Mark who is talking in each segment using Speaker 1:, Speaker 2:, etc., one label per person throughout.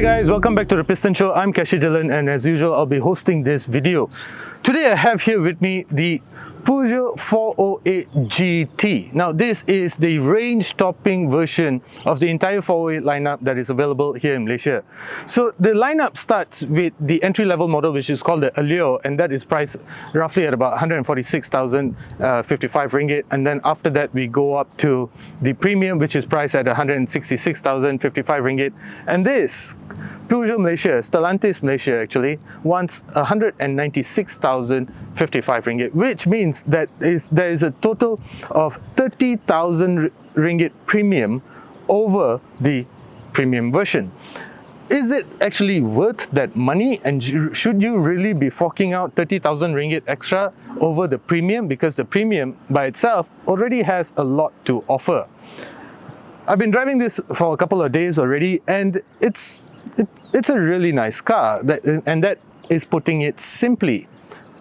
Speaker 1: guys, welcome back to the Piston Show. I'm Kashi Dylan, and as usual I'll be hosting this video. Today I have here with me the Peugeot 408 GT. Now this is the range-topping version of the entire 408 lineup that is available here in Malaysia. So the lineup starts with the entry-level model, which is called the Allure, and that is priced roughly at about 146,055 ringgit. And then after that we go up to the premium, which is priced at 166,055 ringgit. And this Peugeot Malaysia, Stellantis Malaysia actually, wants 196,055 ringgit, which means that there is a total of 30,000 ringgit premium over the premium version. Is it actually worth that money, and should you really be forking out 30,000 ringgit extra over the premium, because the premium by itself already has a lot to offer? I've been driving this for a couple of days already, and it's a really nice car, and that is putting it simply.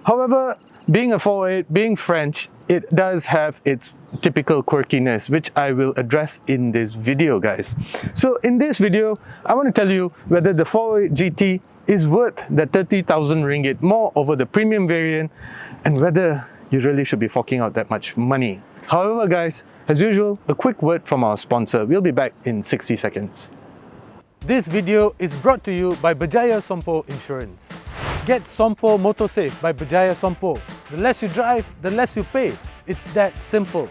Speaker 1: However, being a 408, being French, it does have its typical quirkiness, which I will address in this video, guys. So in this video, I want to tell you whether the 408 GT is worth the 30,000 ringgit more over the premium variant, and whether you really should be forking out that much money. However, guys, as usual, a quick word from our sponsor. We'll be back in 60 seconds. This video is brought to you by Berjaya Sompo Insurance. Get Sompo Motosafe by Berjaya Sompo. The less you drive, the less you pay. It's that simple.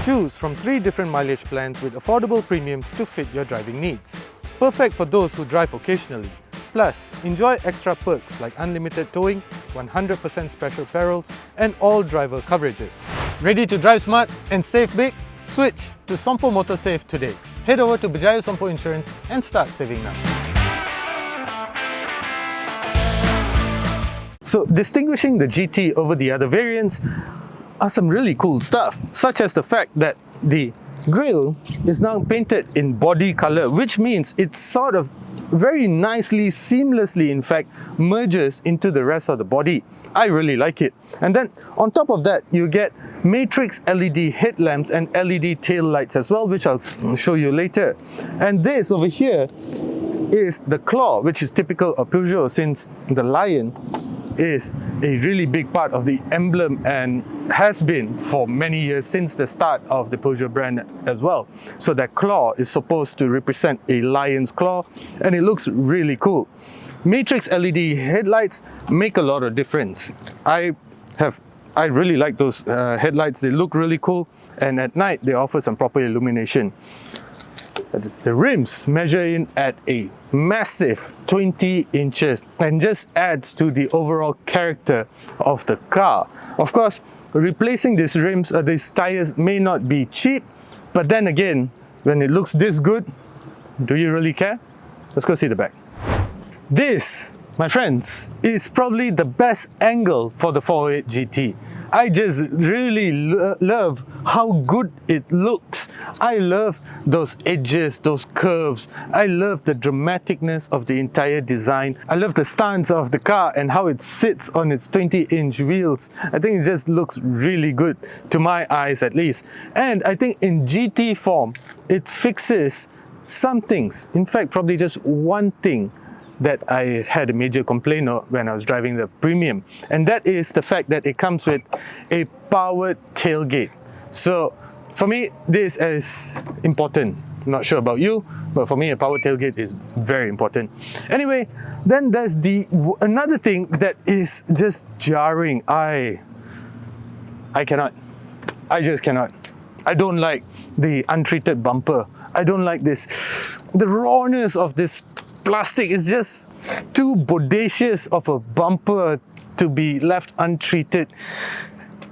Speaker 1: Choose from 3 different mileage plans with affordable premiums to fit your driving needs. Perfect for those who drive occasionally. Plus, enjoy extra perks like unlimited towing, 100% special perils, and all driver coverages. Ready to drive smart and save big? Switch to Sompo Motosafe today. Head over to Berjaya Sompo Insurance and start saving now. So distinguishing the GT over the other variants are some really cool stuff, such as the fact that the grille is now painted in body color, which means it's sort of very nicely, seamlessly in fact, merges into the rest of the body. I really like it. And then on top of that, you get matrix LED headlamps and LED tail lights as well, which I'll show you later. And this over here is the claw, which is typical of Peugeot, since the lion is a really big part of the emblem and has been for many years, since the start of the Peugeot brand as well. So that claw is supposed to represent a lion's claw, and it looks really cool. Matrix LED headlights make a lot of difference. I really like those headlights. They look really cool, and at night they offer some proper illumination. The rims measure in at a massive 20 inches and just adds to the overall character of the car. Of course, replacing these rims or these tires may not be cheap, but then again, when it looks this good, do you really care? Let's go see the back. This, my friends, is probably the best angle for the 408 GT. I just really love how good it looks. I love those edges, those curves. I love the dramaticness of the entire design. I love the stance of the car and how it sits on its 20-inch wheels. I think it just looks really good, to my eyes at least. And I think in GT form, it fixes some things. In fact, probably just one thing that I had a major complaint of when I was driving the premium, and that is the fact that it comes with a powered tailgate. So for me, this is important. Not sure about you, but for me, a powered tailgate is very important. Anyway, then there's another thing that is just jarring. I just cannot. I don't like the untreated bumper. I don't like this. The rawness of this plastic is just too bodacious of a bumper to be left untreated,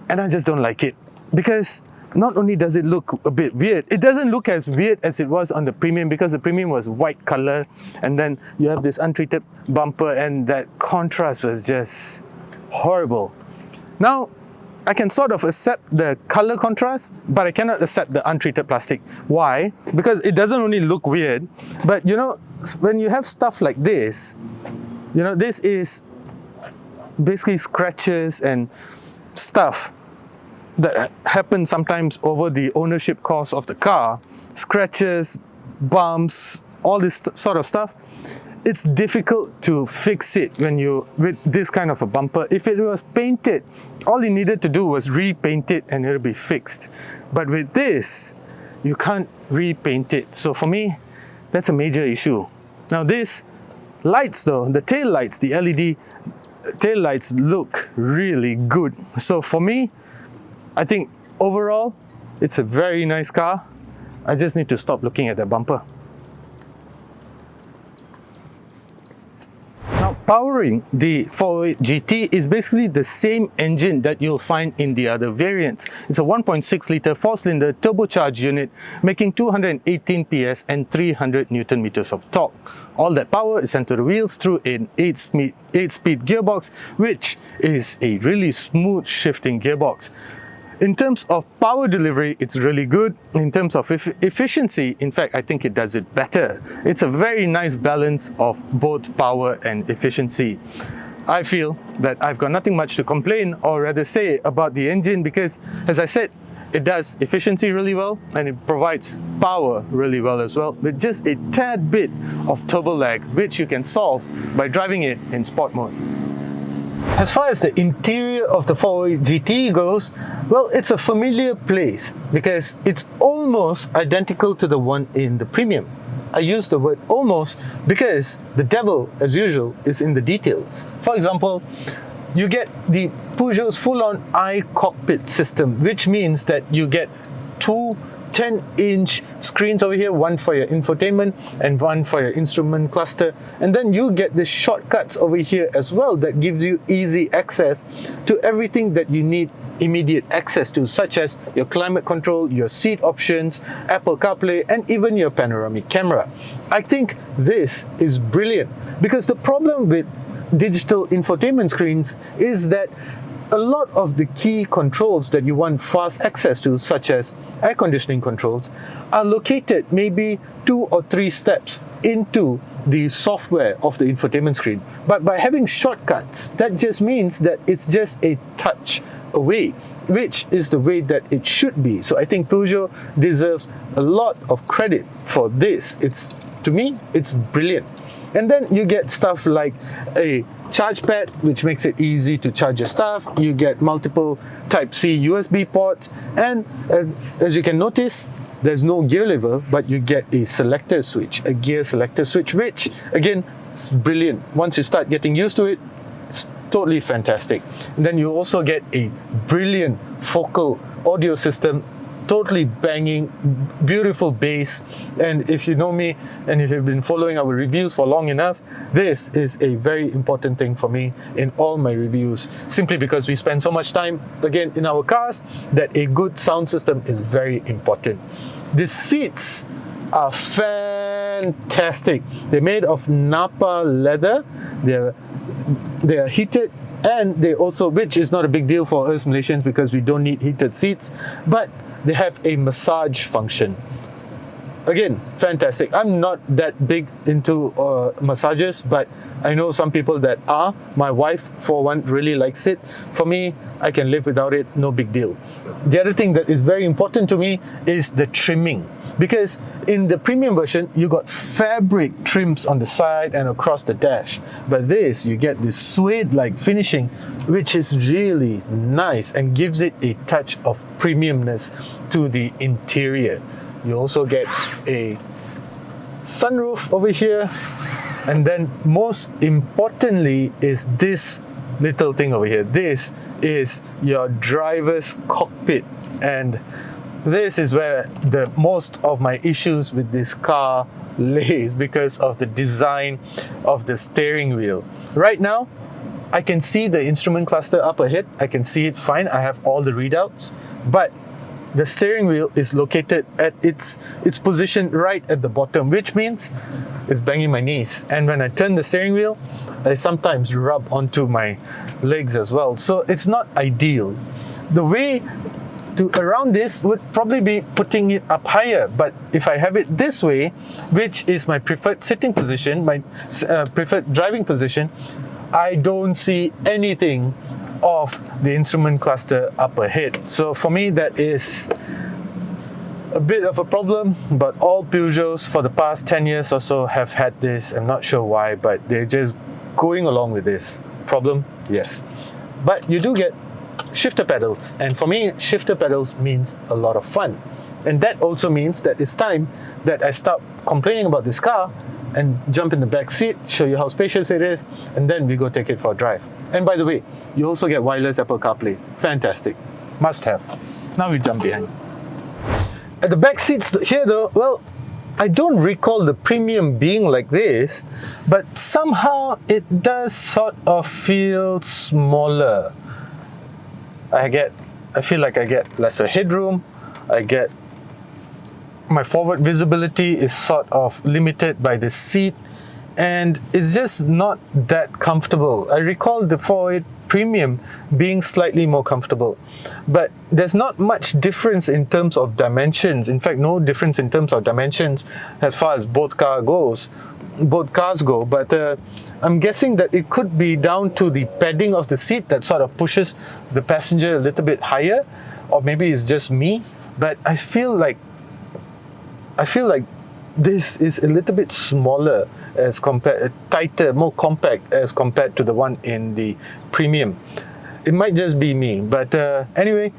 Speaker 1: and I just don't like it, because not only does it look a bit weird, it doesn't look as weird as it was on the premium, because the premium was white color, and then you have this untreated bumper, and that contrast was just horrible. Now, I can sort of accept the color contrast, but I cannot accept the untreated plastic. Why? Because it doesn't only look weird, but you know, when you have stuff like this, you know, this is basically scratches and stuff that happen sometimes over the ownership cost of the car. Scratches, bumps, all this sort of stuff, it's difficult to fix it when you with this kind of a bumper. If it was painted, all you needed to do was repaint it and it'll be fixed. But with this, you can't repaint it. So for me, that's a major issue. Now this lights though, the tail lights, the LED tail lights look really good. So for me, I think overall, it's a very nice car. I just need to stop looking at the bumper. Now, powering the 408 GT is basically the same engine that you'll find in the other variants. It's a 1.6 litre 4-cylinder turbocharged unit making 218 PS and 300 Newton meters of torque. All that power is sent to the wheels through an 8-speed gearbox, which is a really smooth shifting gearbox. In terms of power delivery, it's really good. In terms of efficiency, in fact, I think it does it better. It's a very nice balance of both power and efficiency. I feel that I've got nothing much to complain or rather say about the engine because, as I said, it does efficiency really well and it provides power really well as well, with just a tad bit of turbo lag, which you can solve by driving it in sport mode. As far as the interior of the 408 GT goes, well, it's a familiar place because it's almost identical to the one in the Premium. I use the word almost because the devil, as usual, is in the details. For example, you get the Peugeot's full-on iCockpit system, which means that you get two 10-inch screens over here, one for your infotainment and one for your instrument cluster, and then you get the shortcuts over here as well that gives you easy access to everything that you need immediate access to, such as your climate control, your seat options, Apple CarPlay, and even your panoramic camera. I think this is brilliant because the problem with digital infotainment screens is that a lot of the key controls that you want fast access to, such as air conditioning controls, are located maybe 2 or 3 steps into the software of the infotainment screen. But by having shortcuts, that just means that it's just a touch away, which is the way that it should be. So I think Peugeot deserves a lot of credit for this. To me, it's brilliant. And then you get stuff like a charge pad, which makes it easy to charge your stuff. You get multiple Type-C USB ports, and as you can notice, there's no gear lever, but you get a selector switch, a gear selector switch, which again is brilliant. Once you start getting used to it, it's totally fantastic. And then you also get a brilliant focal audio system, totally banging, beautiful bass. And if you know me and if you've been following our reviews for long enough, this is a very important thing for me in all my reviews, simply because we spend so much time again in our cars that a good sound system is very important. The seats are fantastic. They're made of Napa leather. They are heated, and they also, which is not a big deal for us Malaysians because we don't need heated seats, but they have a massage function. Again, fantastic. I'm not that big into massages, but I know some people that are. My wife, for one, really likes it. For me, I can live without it, no big deal. The other thing that is very important to me is the trimming. Because in the premium version, you got fabric trims on the side and across the dash. But this, you get this suede-like finishing, which is really nice and gives it a touch of premiumness to the interior. You also get a sunroof over here. And then most importantly is this little thing over here. This is your driver's cockpit. And this is where the most of my issues with this car lays, because of the design of the steering wheel. Right now, I can see the instrument cluster up ahead. I can see it fine. I have all the readouts, but the steering wheel is located at its position right at the bottom, which means it's banging my knees. And when I turn the steering wheel, I sometimes rub onto my legs as well. So it's not ideal. The way to around this would probably be putting it up higher, but if I have it this way, which is my preferred sitting position, my preferred driving position, I don't see anything of the instrument cluster up ahead. So for me, that is a bit of a problem, but all Peugeots for the past 10 years or so have had this. I'm not sure why, but they're just going along with this. Problem? Yes. But you do get shifter pedals, and for me, shifter pedals means a lot of fun. And that also means that it's time that I stop complaining about this car and jump in the back seat, show you how spacious it is, and then we go take it for a drive. And by the way, you also get wireless Apple CarPlay. Fantastic. Must have. Now we jump behind. At the back seats here though, well, I don't recall the Premium being like this, but somehow it does sort of feel smaller. I feel like I get lesser headroom. My forward visibility is sort of limited by the seat, and it's just not that comfortable. I recall the 408 Premium being slightly more comfortable, but there's not much difference in terms of dimensions. In fact, no difference in terms of dimensions as far as both cars go, but I'm guessing that it could be down to the padding of the seat that sort of pushes the passenger a little bit higher, or maybe it's just me, but I feel like this is a little bit smaller as compared, tighter, more compact as compared to the one in the Premium. It might just be me, but anyway,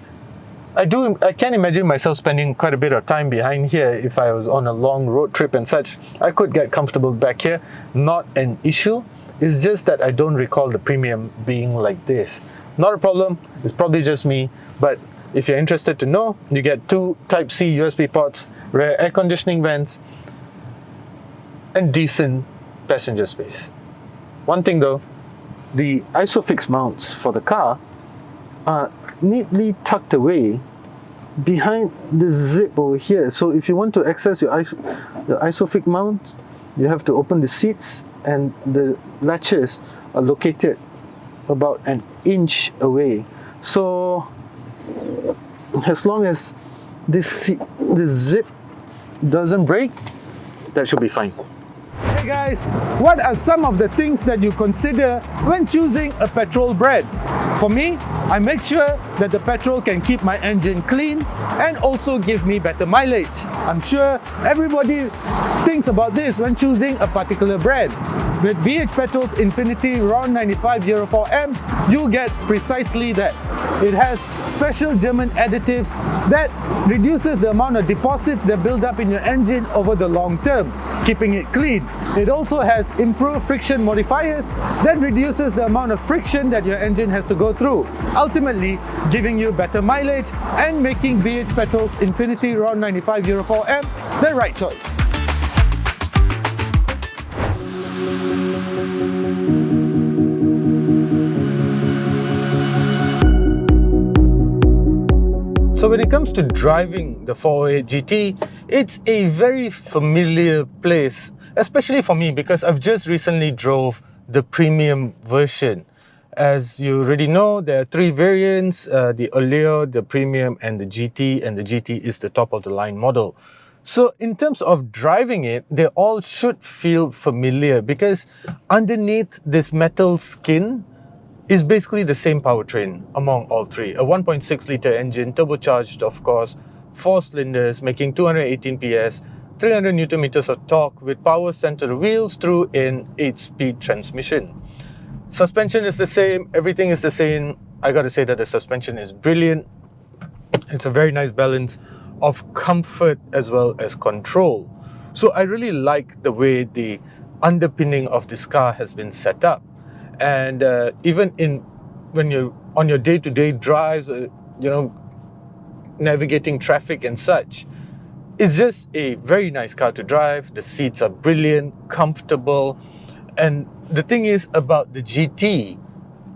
Speaker 1: I can imagine myself spending quite a bit of time behind here if I was on a long road trip and such. I could get comfortable back here, not an issue. It's just that I don't recall the Premium being like this. Not a problem, it's probably just me, but if you're interested to know, you get 2 Type-C USB ports, rear air conditioning vents, and decent passenger space. One thing though, the ISOFIX mounts for the car are neatly tucked away behind the zip over here. So if you want to access the ISOFIX mount, you have to open the seats, and the latches are located about an inch away. So as long as this zip doesn't break, that should be fine. Hey guys, what are some of the things that you consider when choosing a petrol brand? For me, I make sure that the petrol can keep my engine clean and also give me better mileage. I'm sure everybody thinks about this when choosing a particular brand. With BH Petrol's Infinity RON 95 Euro 4M, you get precisely that. It has special German additives that reduces the amount of deposits that build up in your engine over the long term, keeping it clean. It also has improved friction modifiers that reduces the amount of friction that your engine has to go through, ultimately giving you better mileage and making BH Petrol's Infinity RON 95 Euro 4M the right choice. So when it comes to driving the 408 GT, it's a very familiar place, especially for me because I've just recently drove the Premium version. As you already know, there are 3 variants, the Allure, the Premium and the GT is the top of the line model. So in terms of driving it, they all should feel familiar because underneath this metal skin is basically the same powertrain among all 3. A 1.6 litre engine, turbocharged of course, 4 cylinders making 218 PS, 300 Newton meters of torque with power sent to the wheels through an 8-speed transmission. Suspension is the same, everything is the same. I gotta say that the suspension is brilliant. It's a very nice balance of comfort as well as control. So I really like the way the underpinning of this car has been set up. And even when you're on your day-to-day drives, navigating traffic and such, it's just a very nice car to drive. The seats are brilliant, comfortable, and the thing is about the GT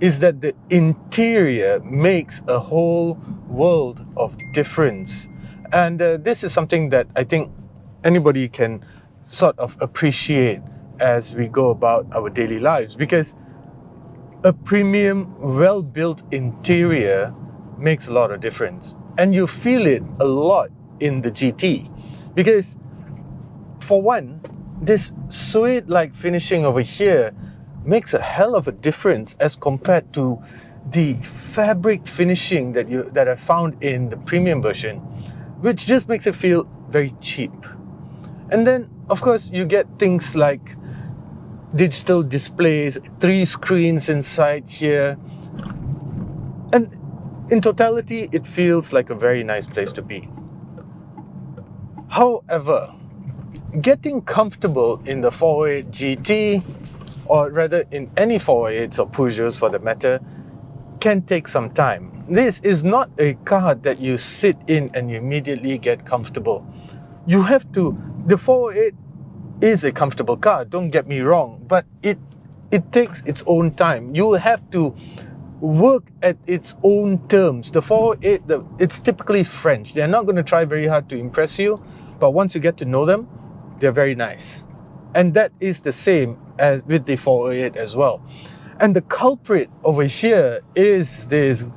Speaker 1: is that the interior makes a whole world of difference. And this is something that I think anybody can sort of appreciate as we go about our daily lives, because a premium, well-built interior makes a lot of difference. And you feel it a lot in the GT. Because, for one, this suede-like finishing over here makes a hell of a difference as compared to the fabric finishing that I found in the premium version, which just makes it feel very cheap. And then, of course, you get things like digital displays, 3 screens inside here. And in totality, it feels like a very nice place to be. However, getting comfortable in the 408 GT, or rather in any 408s or Peugeots for the matter, can take some time. This is not a car that you sit in and you immediately get comfortable. You have to, the 408 is a comfortable car, don't get me wrong, but it takes its own time. You will have to work at its own terms. The 408, it's typically French. They're not going to try very hard to impress you, but once you get to know them, they're very nice. And that is the same as with the 408 as well. And the culprit over here is this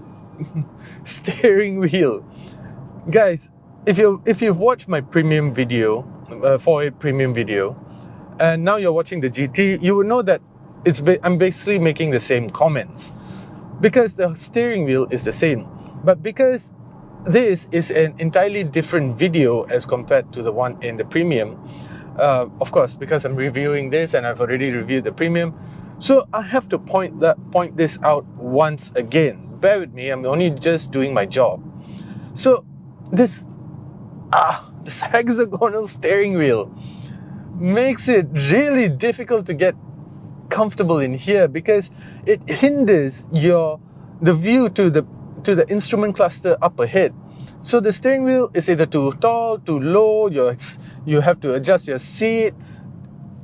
Speaker 1: steering wheel. Guys, if you've watched my premium video, 408 premium video, and now you're watching the GT, you will know that I'm basically making the same comments, because the steering wheel is the same. But because this is an entirely different video as compared to the one in the premium, of course, because I'm reviewing this and I've already reviewed the premium, so I have to point this out once again. Bear with me, I'm only just doing my job. So this hexagonal steering wheel makes it really difficult to get comfortable in here, because it hinders the view to the instrument cluster up ahead. So the steering wheel is either too tall, too low, you have to adjust your seat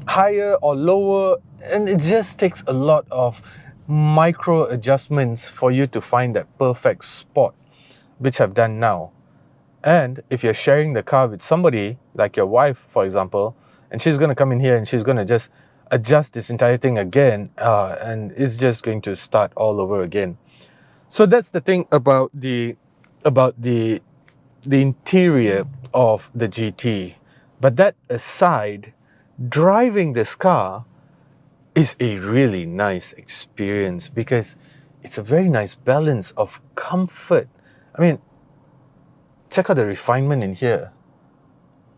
Speaker 1: higher or lower, and it just takes a lot of micro adjustments for you to find that perfect spot, which I've done now. And if you're sharing the car with somebody, like your wife, for example, and she's going to come in here and she's going to just adjust this entire thing again, and it's just going to start all over again. So that's the thing about the interior of the GT. But that aside, driving this car is a really nice experience, because it's a very nice balance of comfort. I mean, check out the refinement in here.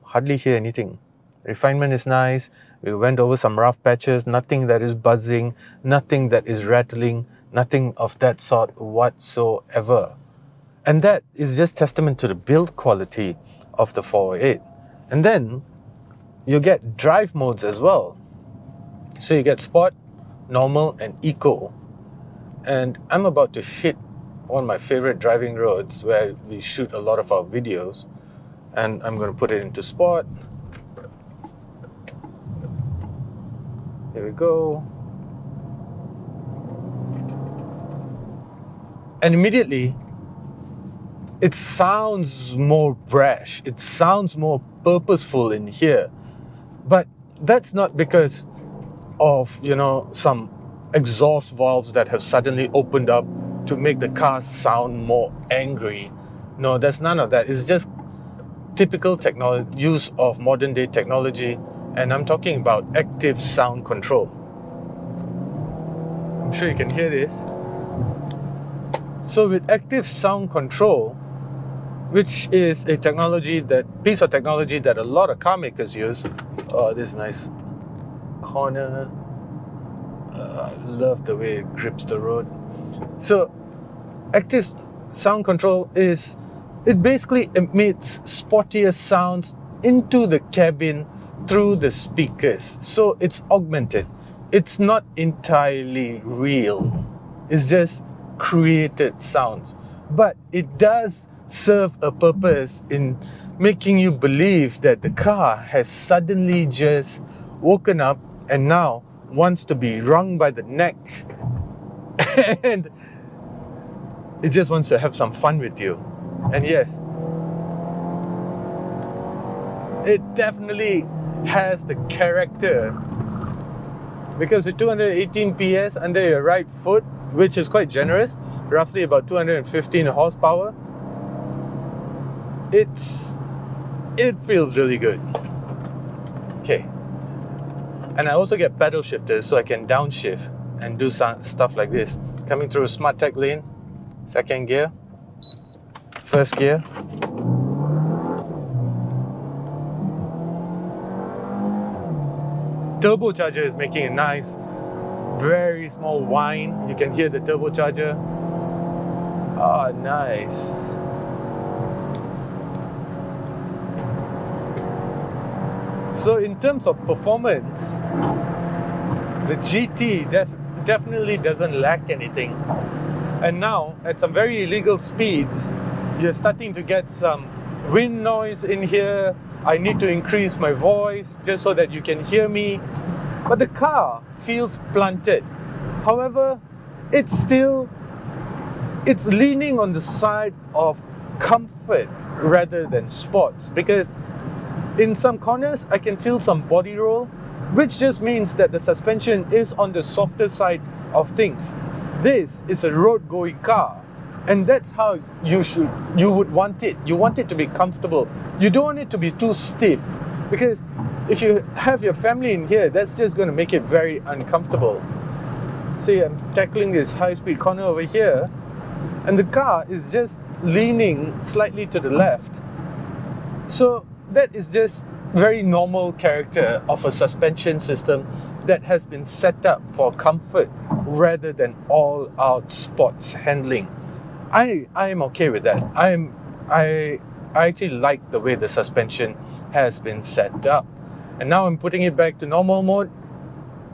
Speaker 1: Hardly hear anything. Refinement is nice. We went over some rough patches, nothing that is buzzing, nothing that is rattling, nothing of that sort whatsoever. And that is just testament to the build quality of the 408. And then you get drive modes as well. So you get Sport, Normal and Eco. And I'm about to hit one of my favorite driving roads where we shoot a lot of our videos. And I'm going to put it into Sport. Here we go. And immediately, it sounds more brash. It sounds more purposeful in here. But that's not because of, some exhaust valves that have suddenly opened up to make the car sound more angry. No, there's none of that. It's just typical use of modern day technology, and I'm talking about active sound control. I'm sure you can hear this. So with active sound control, which is a piece of technology that a lot of car makers use. Oh, this nice corner. I love the way it grips the road. So active sound control it basically emits sportier sounds into the cabin through the speakers. So it's augmented. It's not entirely real. It's just created sounds. But it does serve a purpose in making you believe that the car has suddenly just woken up and now wants to be wrung by the neck and it just wants to have some fun with you. And yes, it definitely has the character, because with 218 PS under your right foot, which is quite generous, roughly about 215 horsepower, it feels really good. Okay. And I also get pedal shifters, so I can downshift and do stuff like this. Coming through a smart tech lane, second gear, first gear. turbocharger is making a nice, very small whine. You can hear the turbocharger. Ah, nice. So in terms of performance, the GT definitely doesn't lack anything. And now, at some very illegal speeds, you're starting to get some wind noise in here. I need to increase my voice just so that you can hear me. But the car feels blunted. However, it's leaning on the side of comfort rather than sports, because in some corners I can feel some body roll, which just means that the suspension is on the softer side of things. This is a road-going car, and that's how you would want it. You want it to be comfortable. You don't want it to be too stiff, because if you have your family in here, that's just going to make it very uncomfortable. See, I'm tackling this high-speed corner over here, and the car is just leaning slightly to the left. So that is just very normal character of a suspension system that has been set up for comfort rather than all-out sports handling. I am okay with that. I actually like the way the suspension has been set up. And now I'm putting it back to normal mode.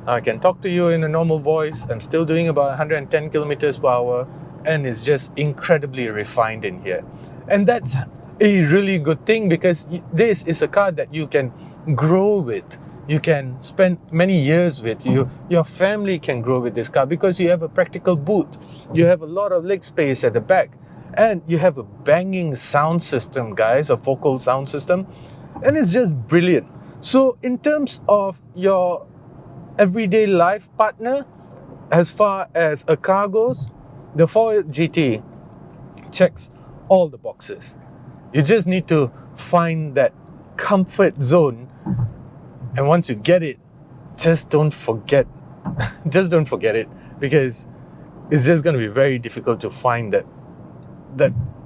Speaker 1: I can talk to you in a normal voice. I'm still doing about 110 kilometers per hour, and it's just incredibly refined in here. And that's a really good thing, because this is a car that you can grow with. You can spend many years with. Your family can grow with this car because you have a practical boot. You have a lot of leg space at the back. And you have a banging sound system, guys, a vocal sound system. And it's just brilliant. So in terms of your everyday life partner, as far as a car goes, the 488 GT checks all the boxes. You just need to find that comfort zone, and once you get it, just don't forget it, because it's just going to be very difficult to find that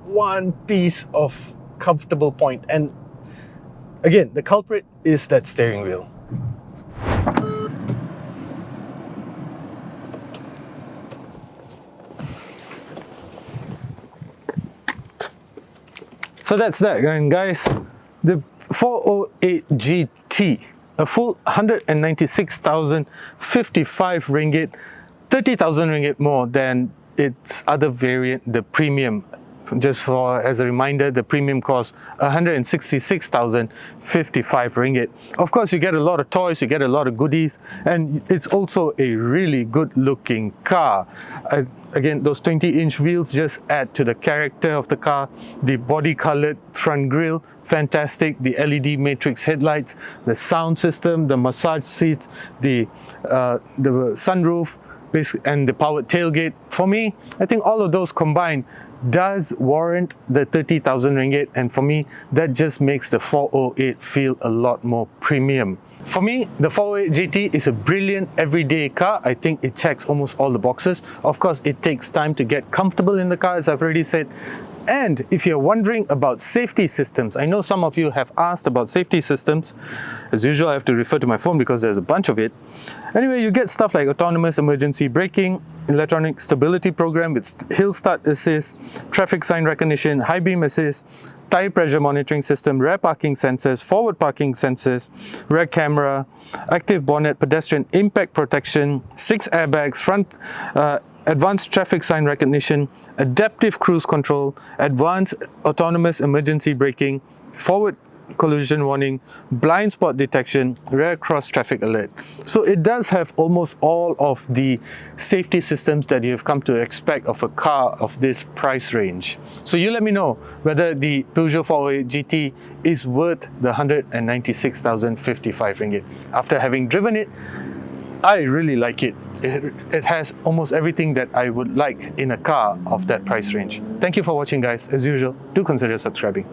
Speaker 1: one piece of comfortable point. And again, the culprit is that steering wheel. So that's that, and guys, the 488 GT, a full 196,055 ringgit, 30,000 ringgit more than its other variant, the premium. Just for as a reminder, the premium costs 166,055 ringgit. Of course, you get a lot of toys, you get a lot of goodies, and it's also a really good looking car. Again, those 20-inch wheels just add to the character of the car. The body colored front grille, fantastic. The LED matrix headlights, the sound system, the massage seats, the sunroof, and the powered tailgate. For me, I think all of those combined does warrant the 30,000 ringgit, and for me that just makes the 488 feel a lot more premium. For me, the 488 GT is a brilliant everyday car. I think it checks almost all the boxes. Of course, it takes time to get comfortable in the car, as I've already said. And if you're wondering about safety systems, I know some of you have asked about safety systems. As usual, I have to refer to my phone because there's a bunch of it. Anyway, you get stuff like autonomous emergency braking, electronic stability program with hill start assist, traffic sign recognition, high beam assist, tire pressure monitoring system, rear parking sensors, forward parking sensors, rear camera, active bonnet, pedestrian impact protection, 6 airbags, front advanced traffic sign recognition, adaptive cruise control, advanced autonomous emergency braking, forward collision warning, blind spot detection, rear cross traffic alert. So it does have almost all of the safety systems that you've come to expect of a car of this price range. So you let me know whether the Peugeot 488 GT is worth the 196,055 ringgit. After having driven it, I really like it. It has almost everything that I would like in a car of that price range. Thank you for watching, guys. As usual, do consider subscribing.